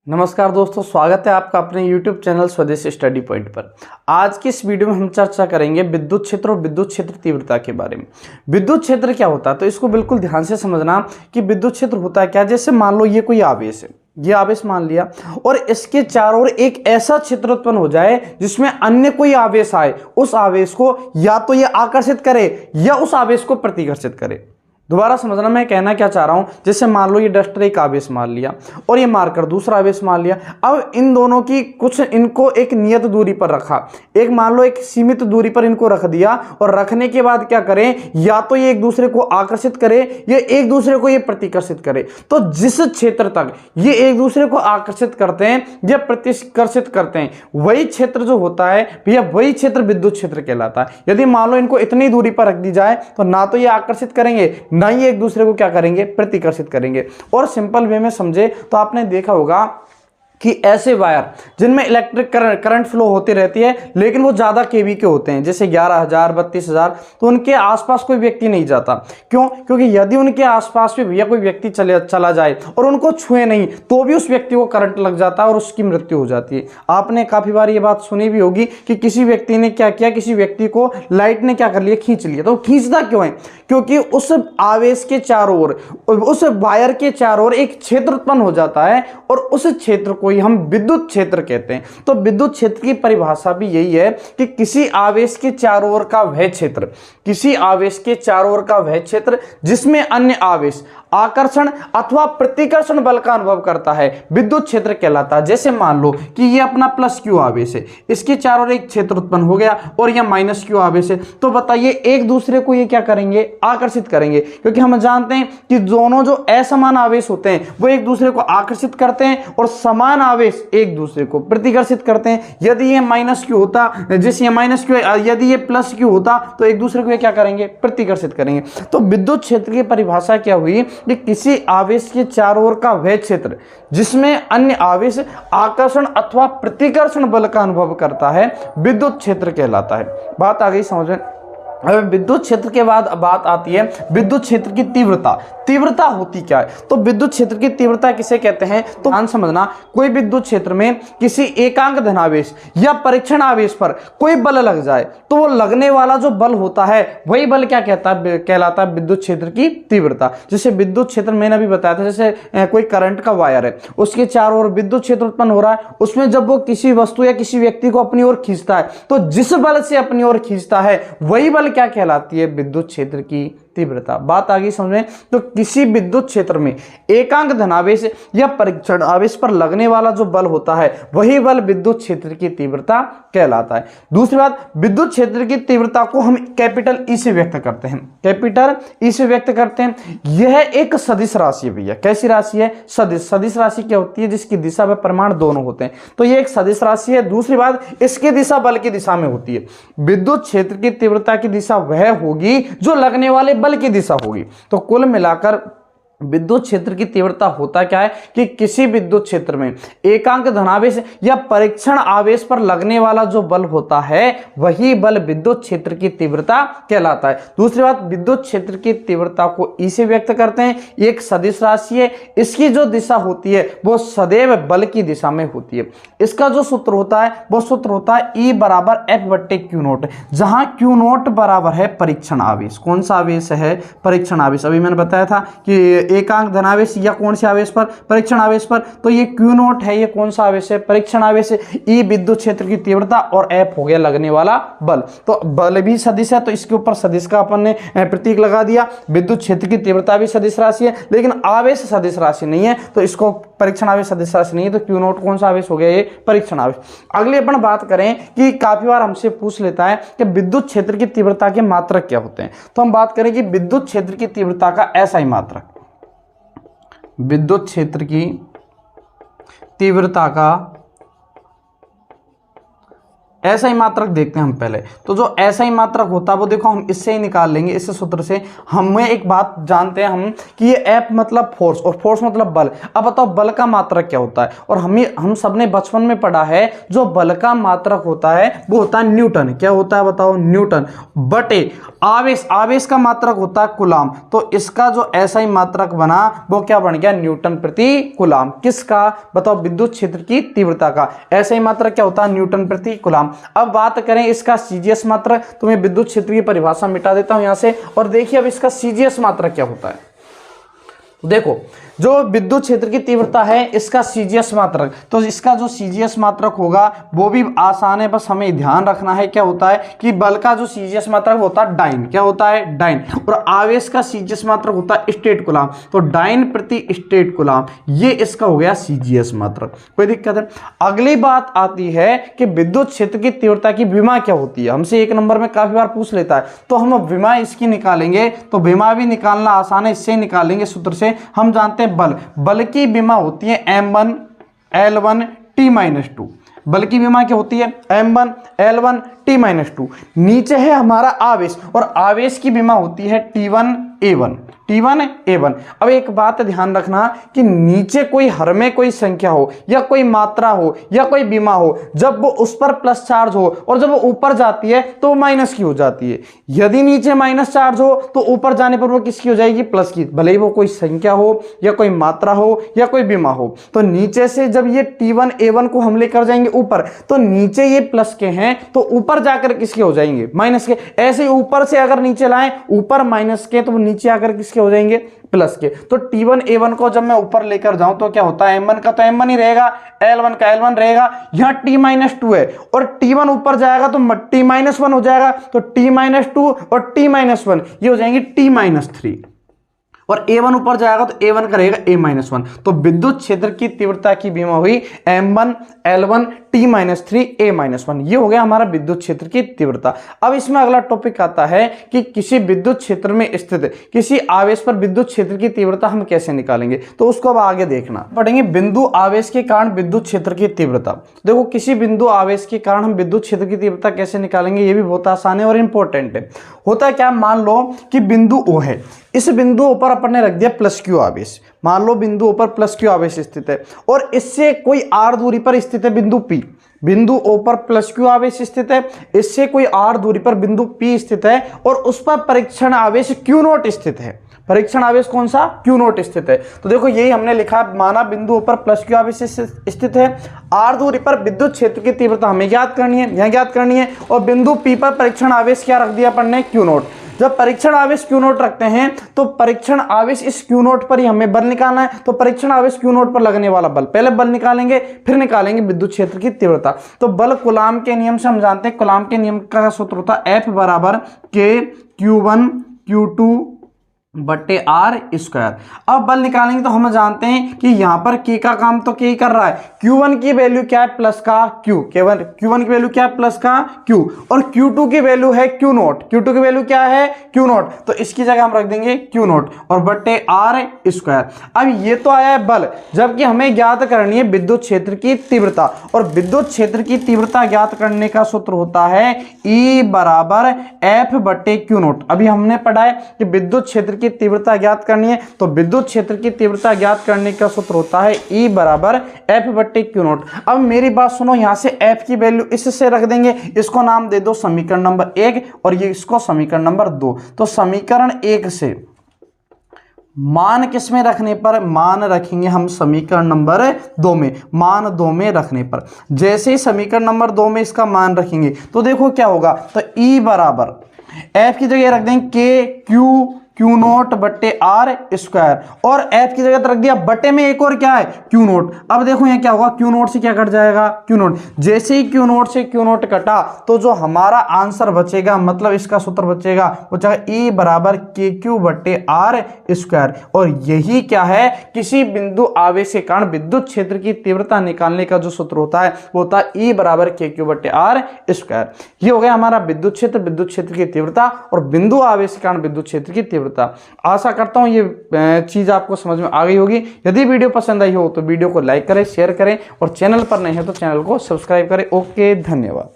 नमस्कार दोस्तों, स्वागत है आपका अपने YouTube चैनल स्वदेशी स्टडी पॉइंट पर। आज की इस वीडियो में हम चर्चा करेंगे विद्युत क्षेत्र और विद्युत क्षेत्र तीव्रता के बारे में। विद्युत क्षेत्र क्या होता है, तो इसको बिल्कुल ध्यान से समझना कि विद्युत क्षेत्र होता है क्या। जैसे मान लो ये कोई आवेश है, ये आवेश मान लिया, और इसके चारों ओर एक ऐसा क्षेत्र उत्पन्न हो जाए जिसमें अन्य कोई आवेश आए, उस आवेश को या तो ये आकर्षित करे या उस आवेश को प्रतिकर्षित करे। दोबारा समझना मैं कहना क्या चाह रहा हूं। जैसे मान लो ये डस्टर एक आवेश मान लिया और ये मार्कर दूसरा आवेश मान लिया। अब इन दोनों की कुछ, इनको एक नियत दूरी पर रखा, एक मान लो एक सीमित दूरी पर इनको रख दिया, और रखने के बाद क्या करें, या तो ये एक दूसरे को आकर्षित करे या एक दूसरे को ये प्रतिकर्षित करे। तो जिस क्षेत्र तक ये एक दूसरे को आकर्षित करते हैं या प्रतिकर्षित करते हैं, वही क्षेत्र जो होता है भैया, वही क्षेत्र विद्युत क्षेत्र कहलाता है। यदि मान लो इनको इतनी दूरी पर रख दी जाए तो ना तो ये आकर्षित करेंगे ना ही एक दूसरे को क्या करेंगे, प्रतिकर्षित करेंगे। और सिंपल वे में समझे तो आपने देखा होगा कि ऐसे वायर जिनमें इलेक्ट्रिक करंट फ्लो होती रहती है, लेकिन वो ज़्यादा केवी के होते हैं, जैसे 11,000 32,000, तो उनके आसपास कोई व्यक्ति नहीं जाता। क्यों? क्योंकि यदि उनके आसपास भी भैया कोई व्यक्ति चला जाए और उनको छुए नहीं, तो भी उस व्यक्ति को करंट लग जाता है और उसकी मृत्यु हो जाती है। आपने काफ़ी बार ये बात सुनी भी होगी कि किसी व्यक्ति ने क्या किया, किसी व्यक्ति को लाइट ने क्या कर लिया, खींच लिया। तो खींचता क्यों है? क्योंकि उस आवेश के चारों ओर, उस वायर के चारों ओर एक क्षेत्र उत्पन्न हो जाता है, और उस क्षेत्र को हम विद्युत क्षेत्र कहते हैं। तो विद्युत क्षेत्र की परिभाषा भी यही है कि किसी आवेश के चारों ओर का वह क्षेत्र, किसी आवेश के चारों ओर का वह क्षेत्र जिसमें अन्य आवेश आकर्षण अथवा प्रतिकर्षण बल का अनुभव करता है, विद्युत क्षेत्र कहलाता है। जैसे मान लो कि ये अपना प्लस क्यू आवेश है, इसके चारों ओर एक क्षेत्र उत्पन्न हो गया, और यह माइनस क्यू आवेश है, तो बताइए एक दूसरे को ये क्या करेंगे, आकर्षित करेंगे। क्योंकि हम जानते हैं कि दोनों जो असमान आवेश होते हैं वो एक दूसरे को आकर्षित करते हैं, और समान आवेश एक दूसरे को प्रतिकर्षित करते हैं। यदि ये माइनस क्यू होता, जैसे ये माइनस क्यू, यदि ये प्लस क्यू होता, तो एक दूसरे को ये क्या करेंगे, प्रतिकर्षित करेंगे। तो विद्युत क्षेत्र की परिभाषा क्या हुई कि किसी आवेश के चारों ओर का वह क्षेत्र जिसमें अन्य आवेश आकर्षण अथवा प्रतिकर्षण बल का अनुभव करता है, विद्युत क्षेत्र कहलाता है। बात आ गई समझ में? अब विद्युत क्षेत्र के बाद बात आती है विद्युत क्षेत्र की तीव्रता। तीव्रता होती क्या है? तो विद्युत क्षेत्र की तीव्रता किसे कहते हैं, तो ध्यान समझना, कोई विद्युत क्षेत्र में किसी एकांक धनावेश या परीक्षण आवेश पर कोई बल लग जाए, तो वो लगने वाला जो बल होता है वही बल क्या कहलाता है, विद्युत क्षेत्र की तीव्रता। जैसे विद्युत क्षेत्र मैंने अभी बताया था, जैसे कोई करंट का वायर है, उसके चारों ओर विद्युत क्षेत्र उत्पन्न हो रहा है, उसमें जब वो किसी वस्तु या किसी व्यक्ति को अपनी ओर खींचता है, तो जिस बल से अपनी ओर खींचता है वही बल क्या कहलाती है, विद्युत क्षेत्र की तीव्रता। बात आ गई समझ में? तो किसी विद्युत क्षेत्र में एकांक धनावेश या परीक्षण आवेश पर लगने वाला जो बल होता है वही बल विद्युत क्षेत्र की तीव्रता कहलाता है। दूसरी बात, विद्युत क्षेत्र की तीव्रता को हम कैपिटल ई से व्यक्त करते हैं, कैपिटल ई से व्यक्त करते हैं। यह एक सदिश राशि है भैया। कैसी राशि है? सदिश। सदिश राशि क्या होती है? जिसकी दिशा व परिमाण दोनों होते हैं, तो यह एक सदिश राशि है। दूसरी बात, इसकी दिशा बल की दिशा में होती है। विद्युत क्षेत्र की तीव्रता की दिशा वह होगी जो लगने वाले बल की दिशा होगी। तो कुल मिलाकर विद्युत क्षेत्र की तीव्रता होता क्या है कि किसी विद्युत क्षेत्र में एकांक धनावेश या परीक्षण आवेश पर लगने वाला जो बल होता है वही बल विद्युत क्षेत्र की तीव्रता कहलाता है। दूसरी बात, विद्युत क्षेत्र की तीव्रता को ई से व्यक्त करते हैं। एक सदिश राशि है, इसकी जो दिशा होती है वो सदैव बल की दिशा में होती है। इसका जो सूत्र होता है वो सूत्र होता है ई बराबर एफ बट्टे क्यू नोट, जहां क्यू नोट बराबर है परीक्षण आवेश। कौन सा आवेश है? परीक्षण आवेश। अभी मैंने बताया था कि एकांक धनावेश या कौन से आवेश पर, परीक्षण आवेश पर, तो ये क्यू नोट है, ये कौन सा आवेश है, परीक्षण आवेश है। ई विद्युत क्षेत्र की तीव्रता और एफ हो गया लगने वाला बल। तो बल भी सदिश है, तो इसके ऊपर सदिश का अपन ने प्रतीक लगा दिया। विद्युत क्षेत्र की तीव्रता भी सदिश राशि है, लेकिन आवेश सदिश राशि नहीं है, तो इसको परीक्षण आवेश सदिश राशि नहीं है, तो क्यू नोट कौन सा आवेश हो गया, ये परीक्षण आवेश। अगली अपन बात करें कि काफी बार हमसे पूछ लेता है कि विद्युत क्षेत्र की तीव्रता के मात्रक क्या होते हैं, तो हम बात करें कि विद्युत क्षेत्र की तीव्रता का ऐसा ही मात्रक, विद्युत क्षेत्र की तीव्रता का ऐसा ही मात्रक देखते हैं हम पहले। तो जो ऐसा ही मात्रक होता है वो देखो हम इससे ही निकाल लेंगे, इस सूत्र से। हमें एक बात जानते हैं हम कि ये F मतलब फोर्स और फोर्स मतलब बल। अब बताओ बल का मात्रक क्या होता है, और हम सबने बचपन में पढ़ा है जो बल का मात्रक होता है वो होता है न्यूटन। क्या होता है बताओ, न्यूटन बटे आवेश। आवेश का मात्रक होता है कूलाम। तो इसका जो ऐसा ही मात्रक बना वो क्या बन गया, न्यूटन प्रति कूलाम। किसका बताओ, विद्युत क्षेत्र की तीव्रता का। ऐसा ही मात्रक क्या होता है, न्यूटन प्रति कूलाम। अब बात करें इसका सीजीएस मात्रक, तो मैं विद्युत क्षेत्र की परिभाषा मिटा देता हूं यहां से, और देखिए अब इसका सीजीएस मात्रक क्या होता है। देखो जो विद्युत क्षेत्र की तीव्रता है इसका सीजीएस मात्रक, तो इसका जो सीजीएस मात्रक होगा वो भी आसान है, बस हमें ध्यान रखना है क्या होता है कि बल का जो सीजीएस मात्रक होता है डाइन। क्या होता है, डाइन। और आवेश का सीजीएस मात्रक होता है स्टेट कूलाम। तो डाइन प्रति स्टेट कूलाम, ये इसका हो गया सीजीएस मात्रक। कोई दिक्कत है। अगली बात आती है कि विद्युत क्षेत्र की तीव्रता की विमा क्या होती है। हमसे 1 नंबर में काफी बार पूछ लेता है, तो हम विमा इसकी निकालेंगे। तो विमा भी निकालना आसान है, इससे निकालेंगे सूत्र से। हम जानते हैं बल की विमा होती है m1 L1 T-2। बल की विमा क्या होती है, m1 L1 T-2। नीचे है हमारा आवेश, और आवेश की विमा होती है T1 A1। T1 A1। अब एक बात ध्यान रखना कि नीचे कोई हर में कोई संख्या हो या कोई मात्रा हो या कोई विमा हो, जब वो उस पर प्लस चार्ज हो और जब वो ऊपर जाती है तो वो माइनस की हो जाती है। यदि नीचे माइनस चार्ज हो तो ऊपर जाने पर वो किसकी हो जाएगी, प्लस की। भले ही वो कोई संख्या हो या कोई मात्रा हो या कोई विमा हो। तो नीचे से जब ये T1 A1 को हम लेकर जाएंगे ऊपर, तो नीचे ये प्लस के हैं तो ऊपर जाकर किसके हो जाएंगे, माइनस के। ऐसे ही ऊपर से अगर नीचे लाएं, ऊपर माइनस के तो नीचे आकर किसके हो जाएंगे, प्लस के। तो T1 A1 को जब मैं ऊपर लेकर जाऊं तो क्या होता है, M1 का तो M1 ही रहेगा, L1 का L1 रहेगा। यहां T-2 है और T1 ऊपर जाएगा तो T-1 हो जाएगा। तो T-2 और T-1 ये हो जाएंगे T-3, और A1 ऊपर जाएगा तो A1 का रहेगा A-1। तो विद्युत क्षेत्र की तीव्रता की विमा हुई M1 L1 T-3 A-1। ये हो गया हमारा विद्युत क्षेत्र की तीव्रता। अब इसमें अगला टॉपिक आता है कि किसी विद्युत क्षेत्र में स्थित किसी आवेश पर विद्युत क्षेत्र की तीव्रता हम कैसे निकालेंगे। तो उसको अब आगे देखना पड़ेंगे। बिंदु आवेश के कारण विद्युत क्षेत्र की तीव्रता। देखो किसी बिंदु आवेश के कारण हम विद्युत क्षेत्र की तीव्रता कैसे निकालेंगे, ये भी बहुत आसान है और इंपॉर्टेंट है। होता क्या, मान लो कि बिंदु O है, इस बिंदु पर अपन ने रख दिया प्लस क्यू आवेश। मान लो बिंदु पर प्लस क्यू आवेश स्थित है और इससे कोई r दूरी पर स्थित है बिंदु P। बिंदु O पर प्लस क्यू आवेश स्थित है, इससे कोई r दूरी पर बिंदु P स्थित है और उस पर परीक्षण आवेश Q0 स्थित है। परीक्षण आवेश कौन सा, Q0 स्थित है। तो देखो यही हमने लिखा, माना बिंदु पर प्लस क्यू आवेश स्थित है, r दूरी पर विद्युत क्षेत्र की तीव्रता हमें ज्ञात करनी है, यहां ज्ञात करनी है। और बिंदु P पर परीक्षण आवेश क्या रख दिया अपन ने, Q0। जब परीक्षण आवेश Q0 रखते हैं तो परीक्षण आवेश इस Q0 पर ही हमें बल निकालना है। तो परीक्षण आवेश Q0 पर लगने वाला बल, पहले बल निकालेंगे फिर निकालेंगे विद्युत क्षेत्र की तीव्रता। तो बल कूलाम के नियम से हम जानते हैं, कूलाम के नियम का सूत्र होता है F बराबर K Q1 Q2 बट्टे R²। अब बल निकालेंगे तो हम जानते हैं कि यहां पर K का काम तो K ही कर रहा है। Q1 की वैल्यू क्या है, प्लस का Q। Q1 की वैल्यू क्या है, प्लस का Q। और Q2 की वैल्यू है Q0। Q2 की वैल्यू क्या है, Q0। तो इसकी जगह हम रख देंगे Q0 और बट्टे R²। अब ये तो आया है बल, जबकि हमें ज्ञात करनी है विद्युत क्षेत्र की तीव्रता। और विद्युत क्षेत्र की तीव्रता ज्ञात करने का सूत्र होता है E बराबर F बट्टे Q0। अभी हमने पढ़ा है कि विद्युत क्षेत्र की तीव्रता ज्ञात करनी है, तो विद्युत क्षेत्र की तीव्रता ज्ञात करने का सूत्र होता है E बराबर F बट्टे Q0। अब मेरी बात सुनो, यहां से F की वैल्यू इससे रख देंगे, इसको नाम दे दो समीकरण नंबर 1 और ये इसको समीकरण नंबर 2। तो समीकरण 1 से मान किस में रखने पर, मान रखेंगे हम समीकरण नंबर 2 में। मान 2 में रखने पर जैसे ही समीकरण नंबर 2 में इसका मान रखेंगे तो देखो क्या होगा। तो E बराबर F की जगह रख देंगे K Q0 बट्टे R² और F की जगह रख दिया बट्टे में एक और क्या है, Q0। अब देखो यहाँ क्या होगा, Q0 से क्या कट जाएगा, Q0। जैसे ही Q0 से Q0 कटा तो जो हमारा आंसर बचेगा, मतलब इसका सूत्र बचेगा, वो चाहे E बराबर KQ बट्टे R²। और यही क्या है, किसी बिंदु आवेश के कारण विद्युत क्षेत्र की तीव्रता निकालने का जो सूत्र होता है वो होता है E बराबर KQ बट्टे R²। ये हो गया हमारा विद्युत क्षेत्र की तीव्रता और बिंदु आवेश के कारण विद्युत क्षेत्र की तीव्रता। आशा करता हूं ये चीज आपको समझ में आ गई होगी। यदि वीडियो पसंद आई हो तो वीडियो को लाइक करें, शेयर करें और चैनल पर नए हैं तो चैनल को सब्सक्राइब करें। ओके, धन्यवाद।